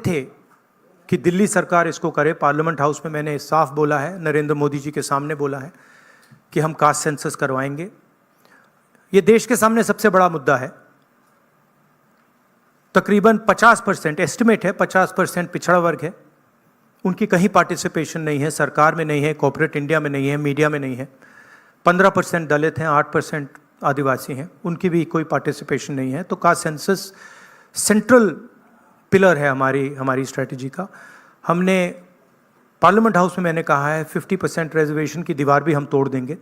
थे कि दिल्ली सरकार इसको करे। पार्लियामेंट हाउस में मैंने साफ बोला है, नरेंद्र मोदी जी के सामने बोला है कि हम कास्ट सेंसस करवाएंगे। ये देश के सामने सबसे बड़ा मुद्दा है। तकरीबन 50% एस्टिमेट है, 50% पिछड़ा वर्ग है, उनकी कहीं पार्टिसिपेशन नहीं है, सरकार में नहीं है, कॉर्पोरेट इंडिया में नहीं है, मीडिया में नहीं है। 15% दलित हैं, 8% आदिवासी हैं, उनकी भी कोई पार्टिसिपेशन नहीं है। तो कास्ट सेंसस सेंट्रल पिलर है हमारी स्ट्रेटजी का। हमने पार्लियामेंट हाउस में मैंने कहा है 50% रिजर्वेशन की दीवार भी हम तोड़ देंगे,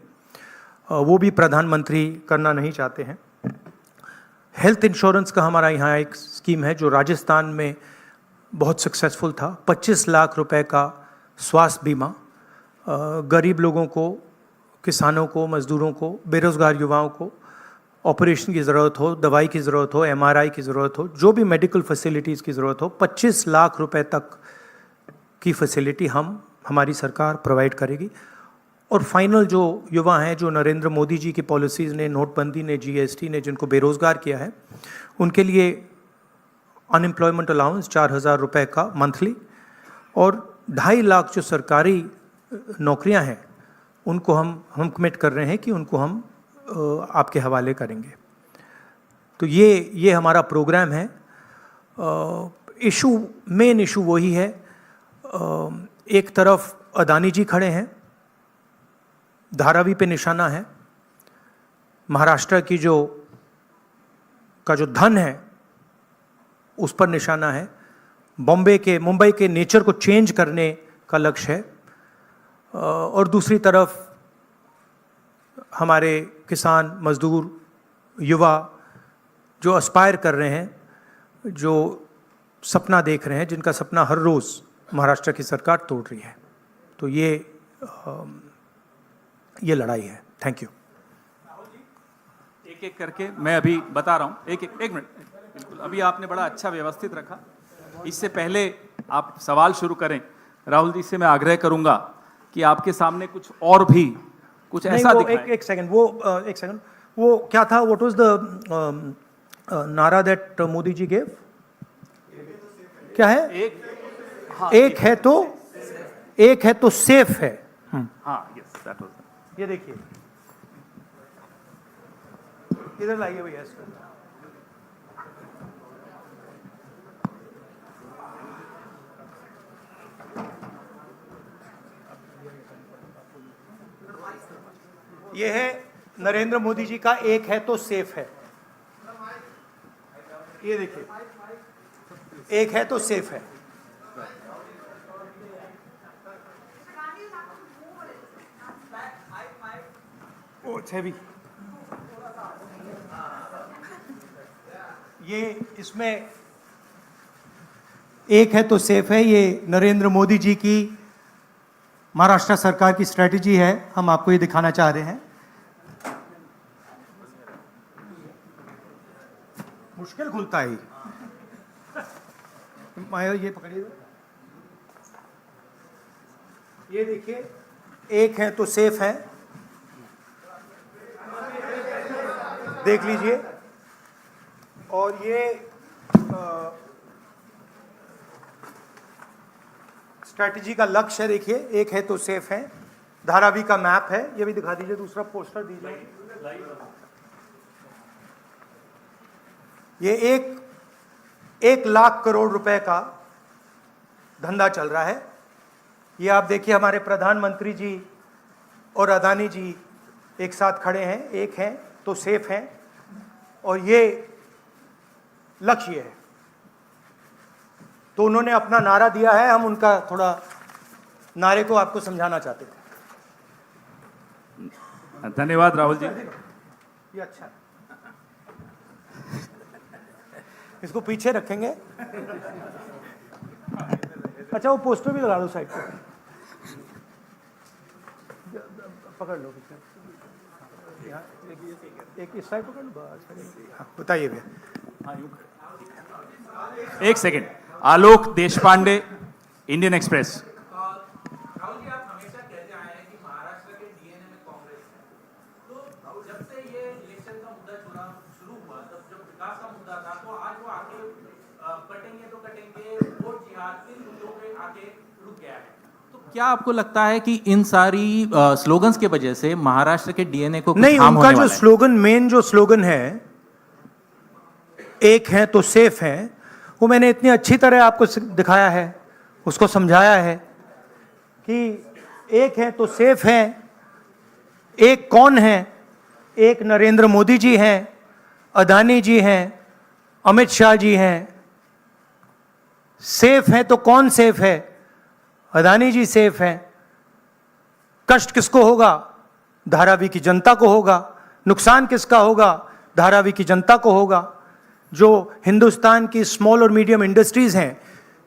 वो भी प्रधानमंत्री करना नहीं चाहते हैं। हेल्थ इंश्योरेंस का हमारा यहाँ एक स्कीम है जो राजस्थान में बहुत सक्सेसफुल था। 25 लाख रुपए का स्वास्थ्य बीमा गरीब लोगों को, किसानों को, मजदूरों को, बेरोजगार युवाओं को ऑपरेशन की ज़रूरत हो, दवाई की ज़रूरत हो, MRI की ज़रूरत हो, जो भी मेडिकल फैसिलिटीज़ की ज़रूरत हो, 25 लाख रुपए तक की फैसिलिटी हमारी सरकार प्रोवाइड करेगी। और फाइनल जो युवा हैं, जो नरेंद्र मोदी जी की पॉलिसीज़ ने, नोटबंदी ने, GST ने जिनको बेरोज़गार किया है, उनके लिए अनएम्प्लॉयमेंट अलाउंस 4,000 रुपये का मंथली, और 2.5 लाख जो सरकारी नौकरियां हैं उनको हम कमिट कर रहे हैं कि उनको हम आपके हवाले करेंगे। तो ये हमारा प्रोग्राम है। मेन इशू वही है। एक तरफ अदानी जी खड़े हैं, धारावी पे निशाना है, महाराष्ट्र की जो धन है उस पर निशाना है, मुंबई के नेचर को चेंज करने का लक्ष्य है, और दूसरी तरफ हमारे किसान, मजदूर, युवा जो एस्पायर कर रहे हैं, जो सपना देख रहे हैं, जिनका सपना हर रोज़ महाराष्ट्र की सरकार तोड़ रही है। तो ये लड़ाई है। Thank you. राहुल जी, एक एक करके मैं अभी बता रहा हूँ। एक मिनट, बिल्कुल। अभी आपने बड़ा अच्छा व्यवस्थित रखा। इससे पहले आप सवाल शुरू करें, राहुल जी से मैं आग्रह करूंगा कि आपके सामने कुछ और भी कुछ ऐसा दिखाएं। एक सेकंड, वो क्या था? व्हाट वाज द नारा दैट मोदी जी गेव? क्या है? एक है तो सेफ है। हाँ, यस, दैट वाज। ये देखिए, इधर लाइए भैया इसको। ये है नरेंद्र मोदी जी का एक है तो सेफ है। ये देखिए, एक है तो सेफ है। भी ये इसमें एक है तो सेफ है, ये नरेंद्र मोदी जी की महाराष्ट्र सरकार की स्ट्रेटजी है। हम आपको ये दिखाना चाह रहे हैं। मुश्किल खुलता है माया, ये पकड़िए। ये देखिए, एक है तो सेफ है, देख लीजिए। और ये स्ट्रैटेजी का लक्ष्य है। देखिए, एक है तो सेफ है, धारावी का मैप है। ये भी दिखा दीजिए, दूसरा पोस्टर दीजिए। ये 1 लाख करोड़ रुपए का धंधा चल रहा है। ये आप देखिए, हमारे प्रधानमंत्री जी और अदानी जी एक साथ खड़े हैं, एक हैं तो सेफ हैं, और ये लक्ष्य है। तो उन्होंने अपना नारा दिया है, हम उनका थोड़ा नारे को आपको समझाना चाहते थे। धन्यवाद राहुल जी। ये अच्छा है, इसको पीछे रखेंगे। अच्छा, वो पोस्टर भी लगा दो साइड पे, पकड़ लो। एक इस साइड पकड़ लो, बताइए भैया। एक सेकेंड, आलोक देशपांडे, इंडियन एक्सप्रेस। राहुल जी, आप हमेशा कहते आए हैं कि महाराष्ट्र के DNA में कांग्रेस है। तो जब से ये इलेक्शन का मुद्दा शुरू हुआ, तब जब विकास का मुद्दा था, तो आज वो आगे कटेंगे तो कटेंगे, वोट जिहाद इन मुद्दों पे आके रुक गया है। तो क्या आपको लगता है कि इन सारी स्लोगन्स के वजह से महाराष्ट्र के डीएनए को कुछ नहीं, हार्म उनका होने जो वाला है? स्लोगन, मेन जो स्लोगन है, एक है तो सेफ है, वो मैंने इतनी अच्छी तरह आपको दिखाया है, उसको समझाया है कि एक है तो सेफ है। एक कौन है? एक नरेंद्र मोदी जी हैं, अदानी जी हैं, अमित शाह जी हैं। सेफ है तो कौन सेफ है? अदानी जी सेफ हैं। कष्ट किसको होगा? धारावी की जनता को होगा। नुकसान किसका होगा? धारावी की जनता को होगा। जो हिंदुस्तान की स्मॉल और मीडियम इंडस्ट्रीज हैं,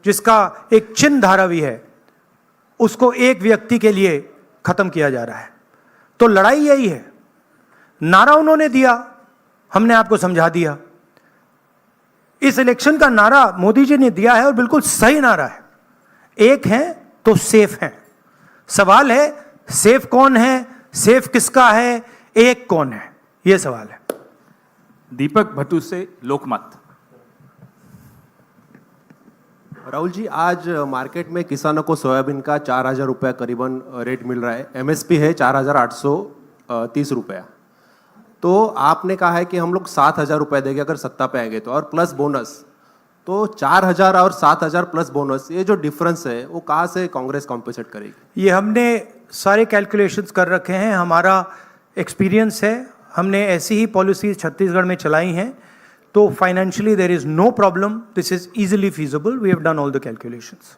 जिसका एक चिन्ह धारावी है, उसको एक व्यक्ति के लिए खत्म किया जा रहा है। तो लड़ाई यही है। नारा उन्होंने दिया, हमने आपको समझा दिया। इस इलेक्शन का नारा मोदी जी ने दिया है और बिल्कुल सही नारा है। एक है तो सेफ है। सवाल है सेफ कौन है, सेफ किसका है, एक कौन है, यह सवाल है। दीपक भट्टू से लोकमत। राहुल जी, आज मार्केट में किसानों को सोयाबीन का 4,000 रुपया करीबन रेट मिल रहा है। एमएसपी है 4,830 रुपया। तो आपने कहा है कि हम लोग 7,000 रुपये देंगे अगर सत्ता पे आएंगे तो, और प्लस बोनस। तो 4,000 और 7,000 प्लस बोनस, ये जो डिफरेंस है वो कहाँ से कांग्रेस कॉम्पेंसेट करेगी? ये हमने सारे कैलकुलेशंस कर रखे हैं, हमारा एक्सपीरियंस है, हमने ऐसी ही पॉलिसीज छत्तीसगढ़ में चलाई हैं। तो financially there is no problem, this is easily feasible, we have done all the calculations.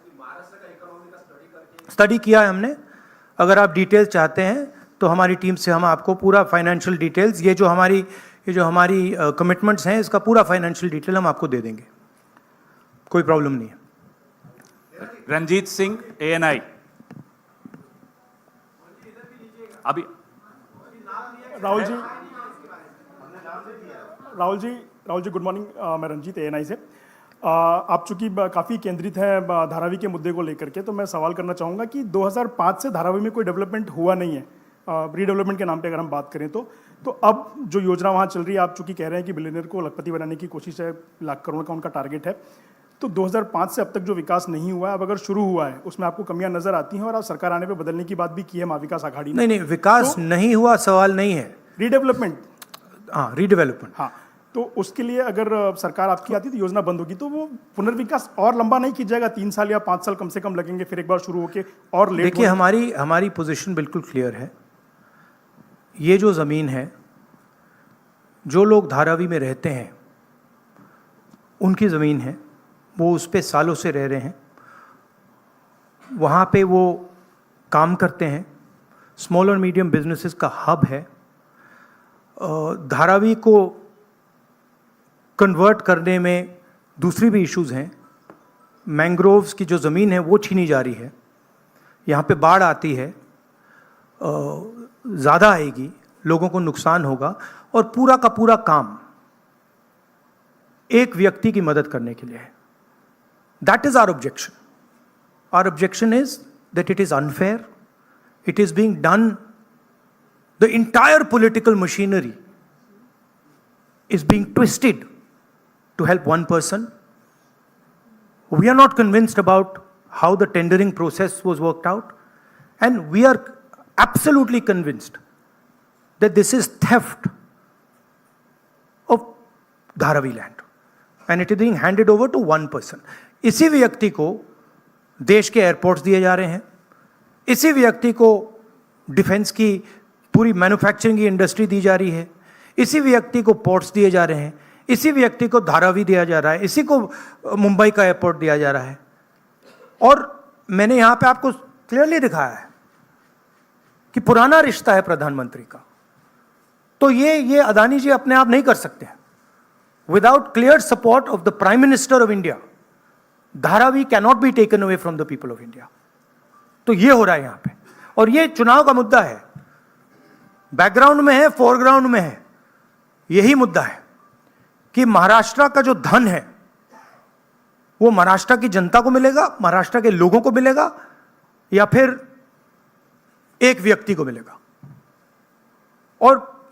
Study किया है हमने। अगर आप डिटेल्स चाहते हैं तो हमारी टीम से हम आपको पूरा फाइनेंशियल डिटेल्स, ये जो हमारी कमिटमेंट्स हैं, इसका पूरा फाइनेंशियल डिटेल हम आपको दे देंगे, कोई प्रॉब्लम नहीं है। रंजीत सिंह एएनआई। अभी राहुल जी गुड मॉर्निंग। मैं रंजीत एएनआई से। आप चूंकि काफ़ी केंद्रित हैं धारावी के मुद्दे को लेकर के, तो मैं सवाल करना चाहूँगा कि 2005 से धारावी में कोई डेवलपमेंट हुआ नहीं है, रीडेवलपमेंट के नाम पे अगर हम बात करें तो अब जो योजना वहाँ चल रही है, आप चूंकि कह रहे हैं कि बिलियनियर को लखपति बनाने की कोशिश है, लाख करोड़ का उनका टारगेट है, तो 2005 से अब तक जो विकास नहीं हुआ है, अब अगर शुरू हुआ है, उसमें आपको कमियां नजर आती हैं, और आप सरकार आने पे बदलने की बात भी की है महाविकास आघाड़ी ने। नहीं, विकास तो नहीं हुआ सवाल नहीं है, रीडेवलपमेंट। हाँ, रीडेवलपमेंट। हाँ, तो उसके लिए अगर सरकार आपकी आती तो योजना बंद होगी, तो वो पुनर्विकास और लंबा नहीं खींच जाएगा, 3 साल या 5 साल कम से कम लगेंगे, फिर एक बार शुरू होके और लेट। देखिए, हमारी पोजीशन बिल्कुल क्लियर है। ये जो ज़मीन है, जो लोग धारावी में रहते हैं उनकी ज़मीन है, वो उस पे सालों से रह रहे हैं, वहाँ पे वो काम करते हैं, स्मॉल और मीडियम बिजनेसेस का हब है। धारावी को कन्वर्ट करने में दूसरी भी इश्यूज़ हैं। मैंग्रोव्स की जो ज़मीन है वो छीनी जा रही है, यहाँ पे बाढ़ आती है, ज़्यादा आएगी, लोगों को नुकसान होगा, और पूरा का पूरा काम एक व्यक्ति की मदद करने के लिए है। That is our objection. Our objection is that it is unfair, it is being done, the entire political machinery is being twisted to help one person. We are not convinced about how the tendering process was worked out, and we are absolutely convinced that this is theft of Dharavi land, and it is being handed over to one person. इसी व्यक्ति को देश के airports दिए जा रहे हैं, इसी व्यक्ति को डिफेंस की पूरी मैन्युफैक्चरिंग की इंडस्ट्री दी जा रही है, इसी व्यक्ति को पोर्ट्स दिए जा रहे हैं, इसी व्यक्ति को धारावी दिया जा रहा है, इसी को मुंबई का एयरपोर्ट दिया जा रहा है। और मैंने यहाँ पे आपको क्लियरली दिखाया है कि पुराना रिश्ता है प्रधानमंत्री का। तो ये अदानी जी अपने आप नहीं कर सकते हैं। Without clear support of the prime minister of India, Dharavi can not be taken away from the people of India. तो ये हो रहा है यहाँ पे, और ये चुनाव का मुद्दा है, बैकग्राउंड में है, फोरग्राउंड में है। यही मुद्दा है कि महाराष्ट्र का जो धन है वो महाराष्ट्र की जनता को मिलेगा, महाराष्ट्र के लोगों को मिलेगा, या फिर एक व्यक्ति को मिलेगा। और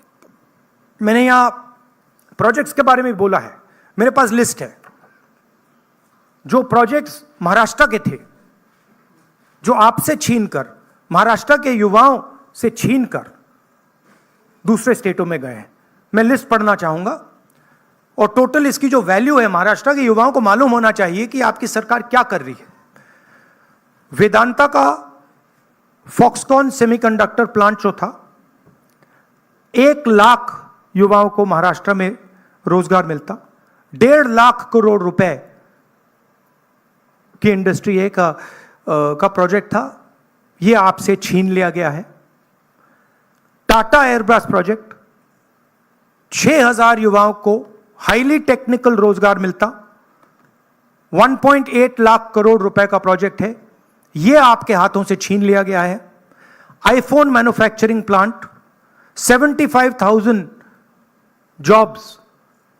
मैंने यहां प्रोजेक्ट्स के बारे में बोला है, मेरे पास लिस्ट है। जो प्रोजेक्ट्स महाराष्ट्र के थे, जो आपसे छीनकर, महाराष्ट्र के युवाओं से छीनकर दूसरे स्टेटों में गए हैं। मैं लिस्ट पढ़ना चाहूंगा और टोटल इसकी जो वैल्यू है, महाराष्ट्र के युवाओं को मालूम होना चाहिए कि आपकी सरकार क्या कर रही है। वेदांता का फॉक्सकॉन सेमीकंडक्टर प्लांट जो था, 1 लाख युवाओं को महाराष्ट्र में रोजगार मिलता। 1.5 लाख करोड़ रुपए की इंडस्ट्री का प्रोजेक्ट था, यह आपसे छीन लिया गया है। टाटा एयरब्रश प्रोजेक्ट, 6,000 युवाओं को हाईली टेक्निकल रोजगार मिलता, 1.8 लाख करोड़ रुपए का प्रोजेक्ट है, यह आपके हाथों से छीन लिया गया है। IPhone manufacturing plant, 75,000 jobs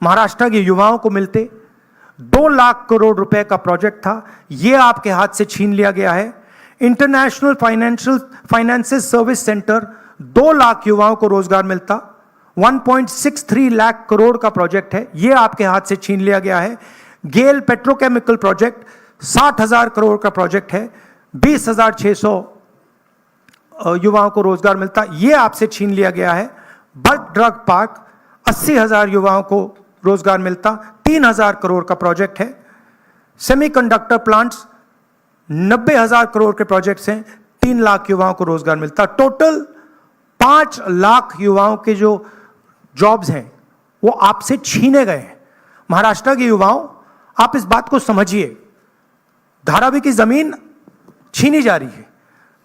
Maharashtra के युवाओं को मिलते, 2 लाख करोड़ रुपए का प्रोजेक्ट था, यह आपके हाथ से छीन लिया गया है। International finances service centre, 2 lakh युवाओं को रोजगार मिलता, 1.63 लाख करोड़ का प्रोजेक्ट है, यह आपके हाथ से छीन लिया गया है। गेल पेट्रोकेमिकल प्रोजेक्ट, 60,000 करोड़ का प्रोजेक्ट है, 20,600 युवाओं को रोजगार मिलता, यह आपसे छीन लिया गया है। बट ड्रग पार्क, 80,000 युवाओं को रोजगार मिलता, 3,000 करोड़ का प्रोजेक्ट है। सेमीकंडक्टर प्लांट्स, 90,000 करोड़ के प्रोजेक्ट्स हैं, 3 लाख युवाओं को रोजगार मिलता। टोटल 5 लाख युवाओं के जो जॉब्स हैं वो आपसे छीने गए हैं। महाराष्ट्र के युवाओं, आप इस बात को समझिए, धारावी की जमीन छीनी जा रही है।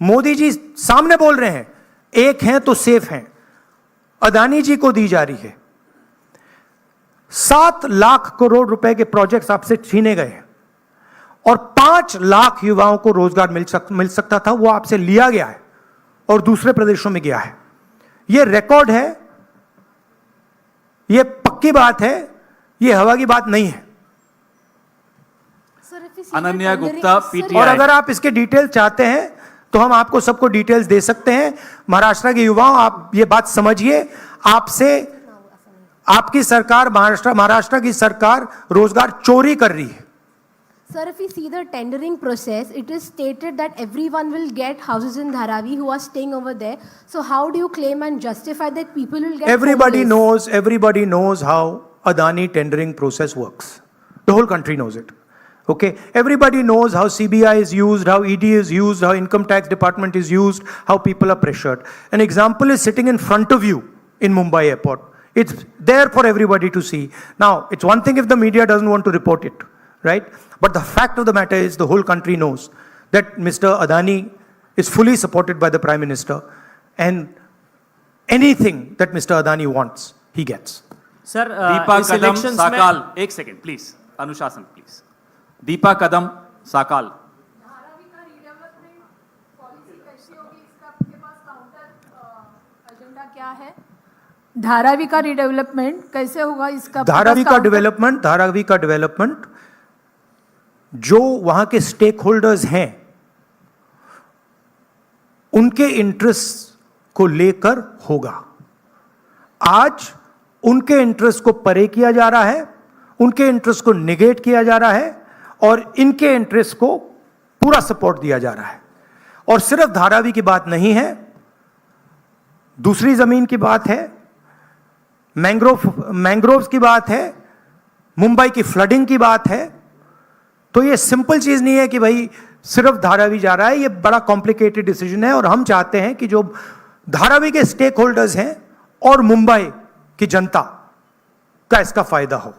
मोदी जी सामने बोल रहे हैं, एक हैं तो सेफ हैं, अदानी जी को दी जा रही है। 7 लाख करोड़ रुपए के प्रोजेक्ट्स आपसे छीने गए हैं और 5 लाख युवाओं को रोजगार मिल सकता था, वो आपसे लिया गया है और दूसरे प्रदेशों में गया है। यह रिकॉर्ड है, यह पक्की बात है, यह हवा की बात नहीं है। अनन्या गुप्ता, और पीटीआई। अगर आप इसके डिटेल चाहते हैं तो हम आपको सबको डिटेल्स दे सकते हैं। महाराष्ट्र के युवाओं, आप ये बात समझिए, आपसे आपकी सरकार, महाराष्ट्र की सरकार रोजगार चोरी कर रही है। Sir, if we see the tendering process, it is stated that everyone will get houses in Dharavi who are staying over there. So how do you claim and justify that people will get Everybody homeless? everybody knows how Adani tendering process works. The whole country knows it. Okay, everybody knows how CBI is used, how ED is used, how income tax department is used, how people are pressured. An example is sitting in front of you in Mumbai airport. It's there for everybody to see. Now, it's one thing if the media doesn't want to report it, right? But the fact of the matter is the whole country knows that Mr. Adani is fully supported by the Prime Minister, and anything that Mr. Adani wants, he gets. Sir Deepa इस कदम elections में साकाल, एक second please, अनुशासन please. Deepa कदम साकाल। धारावी का redevelopment policy कैसी होगी, इसका आपके पास counter agenda क्या है? धारावी का रिडेवलपमेंट कैसे होगा, इसका धारावी का डेवलपमेंट जो वहां के स्टेक होल्डर्स हैं उनके इंटरेस्ट को लेकर होगा। आज उनके इंटरेस्ट को परे किया जा रहा है, उनके इंटरेस्ट को निगेट किया जा रहा है और इनके इंटरेस्ट को पूरा सपोर्ट दिया जा रहा है। और सिर्फ धारावी की बात नहीं है, दूसरी जमीन की बात है, मैंग्रोव्स की बात है, मुंबई की फ्लडिंग की बात है। तो ये सिंपल चीज नहीं है कि भाई सिर्फ धारावी जा रहा है, ये बड़ा कॉम्प्लिकेटेड डिसीजन है। और हम चाहते हैं कि जो धारावी के स्टेक होल्डर्स हैं और मुंबई की जनता का इसका फायदा हो।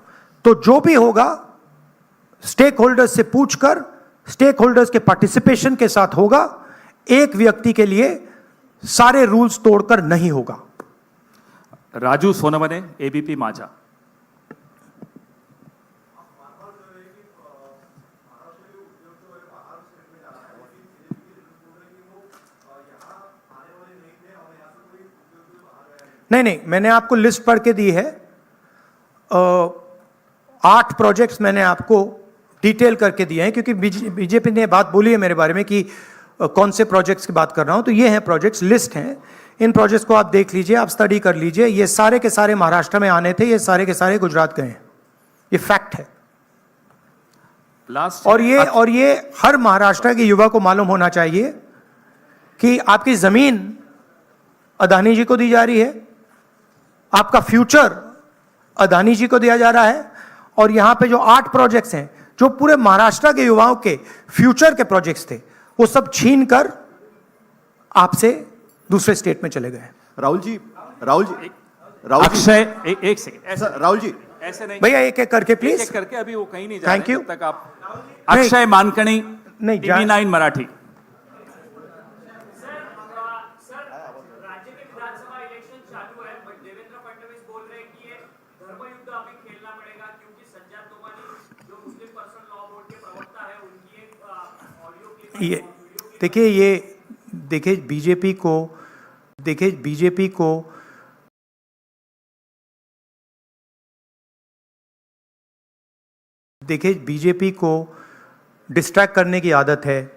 तो जो भी होगा स्टेक होल्डर्स से पूछकर, स्टेक होल्डर्स के पार्टिसिपेशन के साथ होगा, एक व्यक्ति के लिए सारे रूल्स तोड़कर नहीं होगा। राजू सोनवने, एबीपी माझा। नहीं, मैंने आपको लिस्ट पढ़ के दी है। 8 प्रोजेक्ट्स मैंने आपको डिटेल करके दिए हैं, क्योंकि बीजेपी ने बात बोली है मेरे बारे में कि कौन से प्रोजेक्ट्स की बात कर रहा हूं। तो ये हैं प्रोजेक्ट्स, लिस्ट हैं। इन प्रोजेक्ट्स को आप देख लीजिए, आप स्टडी कर लीजिए। ये सारे के सारे महाराष्ट्र में आने थे, ये सारे के सारे गुजरात गए हैं, ये फैक्ट है। लास्ट और ये हर महाराष्ट्र के युवा को मालूम होना चाहिए कि आपकी जमीन अदानी जी को दी जा रही है, आपका फ्यूचर अदानी जी को दिया जा रहा है, और यहां पे जो 8 प्रोजेक्ट्स हैं जो पूरे महाराष्ट्र के युवाओं के फ्यूचर के प्रोजेक्ट्स थे, वो सब छीन कर आपसे दूसरे स्टेट में चले गए। राहुल जी अक्षय एक सेकंड ऐसा राहुल जी ऐसे नहीं भैया एक एक करके एक प्लीज। एक करके अभी वो कहीं नहीं जा Thank रहे you. जब तक आप अक्षय मानकणी नहीं, टीवी 9 मराठी। राज्य में विधानसभा इलेक्शन चालू है, बट देवेंद्र फडणवीस बोल रहे हैं कि ये धर्मयुद्ध अभी खेलना पड़ेगा क्योंकि सज्जाद तोमानी जो मुस्लिम पर्सनल लॉ बोर्ड के प्रवक्ता है, उनकी एक ऑडियो क्लिप ये देखिए बीजेपी को डिस्ट्रैक्ट करने की आदत है।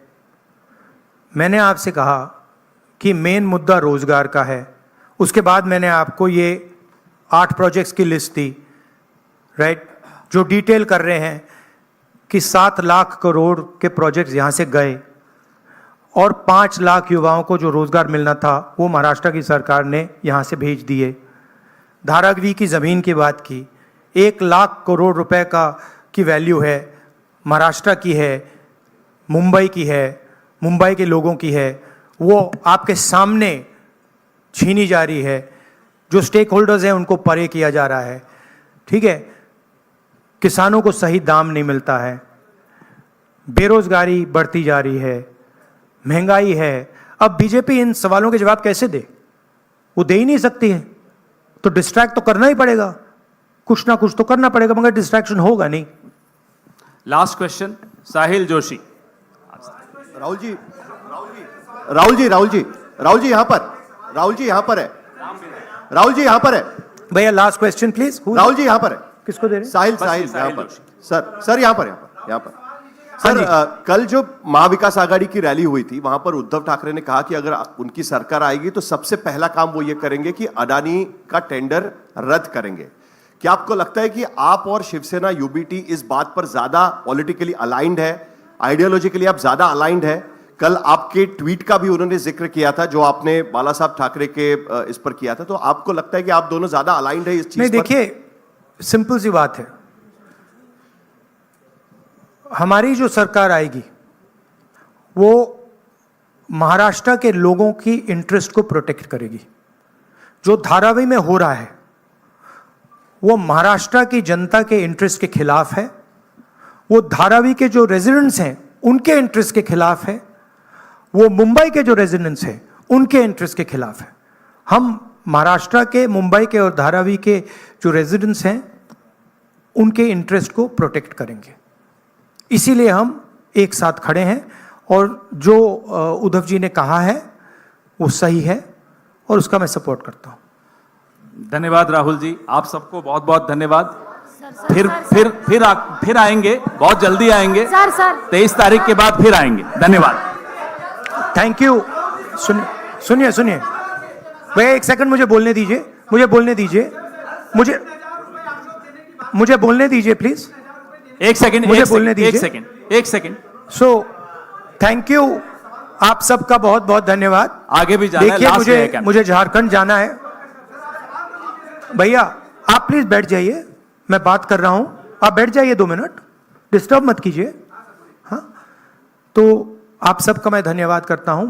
मैंने आपसे कहा कि मेन मुद्दा रोजगार का है, उसके बाद मैंने आपको ये 8 प्रोजेक्ट्स की लिस्ट दी, राइट, जो डिटेल कर रहे हैं कि 7 लाख करोड़ के प्रोजेक्ट्स यहाँ से गए और 5 लाख युवाओं को जो रोजगार मिलना था वो महाराष्ट्र की सरकार ने यहाँ से भेज दिए। धारावी की ज़मीन की बात की, 1 लाख करोड़ रुपए की वैल्यू है, महाराष्ट्र की है, मुंबई की है, मुंबई के लोगों की है, वो आपके सामने छीनी जा रही है। जो स्टेक होल्डर्स हैं उनको परे किया जा रहा है, ठीक है। किसानों को सही दाम नहीं मिलता है, बेरोजगारी बढ़ती जा रही है, महंगाई है। अब बीजेपी इन सवालों के जवाब कैसे दे? वो दे ही नहीं सकती है, तो डिस्ट्रैक्ट तो करना ही पड़ेगा, कुछ ना कुछ तो करना पड़ेगा, मगर डिस्ट्रैक्शन होगा नहीं। लास्ट क्वेश्चन साहिल जोशी। राहुल जी यहाँ पर है। भैया last question please. Rahul ji यहाँ पर है। किसको दे रहे हैं? साहिल यहाँ पर। सर यहाँ पर सर, कल जो महाविकास आघाड़ी की रैली हुई थी वहां पर उद्धव ठाकरे ने कहा कि अगर उनकी सरकार आएगी तो सबसे पहला काम वो ये करेंगे कि अडानी का टेंडर रद्द करेंगे। क्या आपको लगता है कि आप और शिवसेना यूबीटी इस बात पर ज्यादा पॉलिटिकली अलाइंड है, आइडियोलॉजिकली आप ज्यादा अलाइंड है? कल आपके ट्वीट का भी उन्होंने जिक्र किया था जो आपने बाला साहब ठाकरे के इस पर किया था, तो आपको लगता है कि आप दोनों ज्यादा अलाइंड है इस चीज नहीं, पर? देखिए सिंपल सी बात है, हमारी जो सरकार आएगी वो महाराष्ट्र के लोगों की इंटरेस्ट को प्रोटेक्ट करेगी। जो धारावी में हो रहा है वो महाराष्ट्र की जनता के इंटरेस्ट के खिलाफ है, वो धारावी के जो रेजिडेंट्स हैं उनके इंटरेस्ट के खिलाफ है, वो मुंबई के जो रेजिडेंट्स हैं उनके इंटरेस्ट के खिलाफ है। हम महाराष्ट्र के, मुंबई के और धारावी के जो रेजिडेंट्स हैं उनके इंटरेस्ट को प्रोटेक्ट करेंगे, इसीलिए हम एक साथ खड़े हैं। और जो उद्धव जी ने कहा है वो सही है और उसका मैं सपोर्ट करता हूं। धन्यवाद राहुल जी, आप सबको बहुत बहुत धन्यवाद। फिर आएंगे, बहुत जल्दी आएंगे सर 23 तारीख के बाद फिर आएंगे। धन्यवाद, थैंक यू। सुनिए भैया एक सेकंड मुझे बोलने दीजिए प्लीज। एक सेकंड। सो थैंक यू आप सबका बहुत बहुत धन्यवाद। आगे भी जाना है, देखिए लास्ट है मुझे झारखंड जाना है। भैया आप प्लीज बैठ जाइए, मैं बात कर रहा हूं, आप बैठ जाइए 2 मिनट, डिस्टर्ब मत कीजिए। हाँ, तो आप सबका मैं धन्यवाद करता हूं।